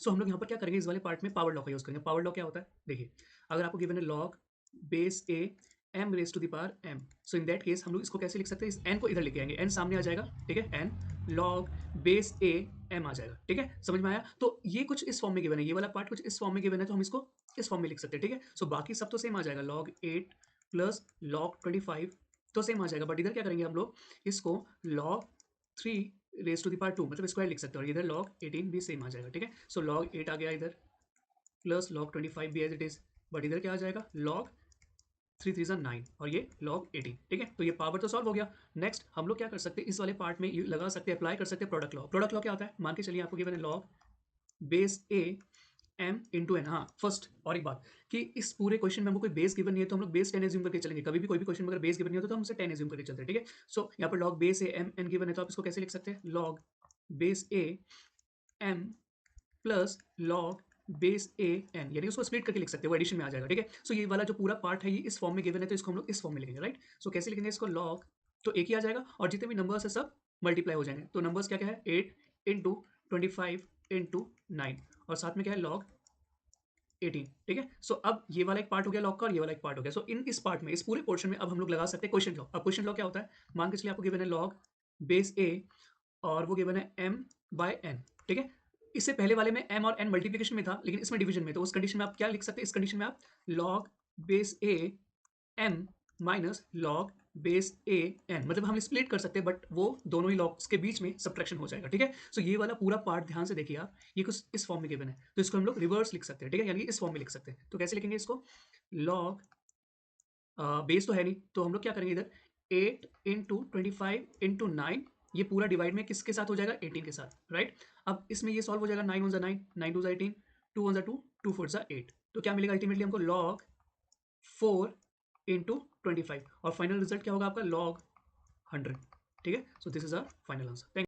सो हम लोग यहाँ पर क्या करेंगे, इस वाले पार्ट में पावर लॉ का यूज़ करेंगे। पावर लॉ क्या होता है, देखिए अगर आपको गिवन है log base A m raise to the power m, so in that case हम लोग इसको कैसे लिख सकते हैं, इस n को इधर लेके आएंगे, n सामने आ जाएगा, ठीक है, n log base a m आ जाएगा, ठीक है, समझ में आया। तो ये कुछ इस फॉर्म में गिवन है, ये वाला पार्ट कुछ इस फॉर्म में गिवन है, तो हम इसको इस फॉर्म में लिख सकते हैं, ठीक है। सो बाकी सब तो सेम आ जाएगा, log 8 प्लस log 25 तो सेम आ जाएगा, बट इधर क्या करेंगे हम लोग, इसको log 3 raise to the power 2 मतलब स्क्वायर लिख सकते हैं, और इधर log 18 भी सेम आ जाएगा, ठीक है। सो log 8 आ गया इधर, प्लस log 25 भी एज इट इज, बट इधर क्या आ जाएगा, log 3 3 9 और ये log 18, ठीक है। तो ये पावर तो सॉल्व हो गया। नेक्स्ट हम लोग क्या कर सकते हैं, इस वाले पार्ट में लगा सकते हैं, अप्लाई कर सकते हैं प्रोडक्ट लॉ। प्रोडक्ट लॉ क्या होता है, मान के चलिए आपको गिवन है log base A m into N. हाँ फर्स्ट और एक बात कि इस पूरे क्वेश्चन में हमको कोई बेस गिवन नहीं है, तो हम लोग बेस 10 एज्यूम करके चलेंगे। कभी भी कोई भी क्वेश्चन में अगर बेस गिवन नहीं होता तो हम उसे 10 एज्यूम करके चलते हैं, ठीक है। सो यहाँ पर log base A m n given है, तो आप इसको कैसे लिख सकते हैं, log base A m plus log base A N, यानी उसको स्प्लिट करके लिख सकते हैं, वो एडिशन में आ जाएगा, ठीक है। सो ये वाला जो पूरा पार्ट है ये इस फॉर्म में गिवन है, तो इसको हम लोग इस फॉर्म में लिखेंगे, राइट। सो कैसे लिखेंगे इसको, log तो एक ही आ जाएगा, और जितने भी नंबर्स है सब मल्टीप्लाई हो जाएंगे। तो नंबर्स क्या क्या है, 8 इंटू 25 इंटू 9, और साथ में क्या है log 18, ठीक है। सो अब ये वाला एक पार्ट हो गया लॉग का, और ये वाला एक पार्ट हो गया। सो इन इस पार्ट में, इस पूरे पोर्शन में अब हम लोग लगा सकते हैं क्वेश्चन लॉ। अब क्वेश्चन लॉ क्या होता है, मान के चलिए आपको गिवन है log बेस ए और वो गिवन है m बाय n, ठीक है। इससे पहले वाले में m और n मल्टीप्लिकेशन में था, लेकिन इसमें डिवीजन में, तो उस कंडीशन में आप क्या लिख सकते हैं, इस कंडीशन में आप log base a m minus log base a n, मतलब हम स्प्लिट कर सकते हैं, बट वो दोनों ही लॉग्स के बीच में सब्ट्रैक्शन हो जाएगा, ठीक है। सो ये वाला पूरा पार्ट ध्यान से देखिए आप, ये कुछ इस फॉर्म में गिवन है, तो इसको हम लोग रिवर्स लिख सकते हैं, ठीक है, यानी इस फॉर्म में लिख सकते हैं। तो कैसे लिखेंगे इसको, log बेस तो है नहीं, तो हम लोग क्या करेंगे, इधर 8 इंटू 25 इंटू 9, ये पूरा डिवाइड में किसके साथ हो जाएगा, 18 के साथ, राइट। अब इसमें ये सॉल्व हो जाएगा, 9 वन ज़ा 9, 9 टू ज़ा 18, 2 वन ज़ा 2, 2 फोर ज़ा 8, तो क्या मिलेगा अल्टीमेटली हमको, log 4 इंटू 25, और फाइनल रिजल्ट क्या होगा आपका, log 100, ठीक है। So this is our final answer. Thank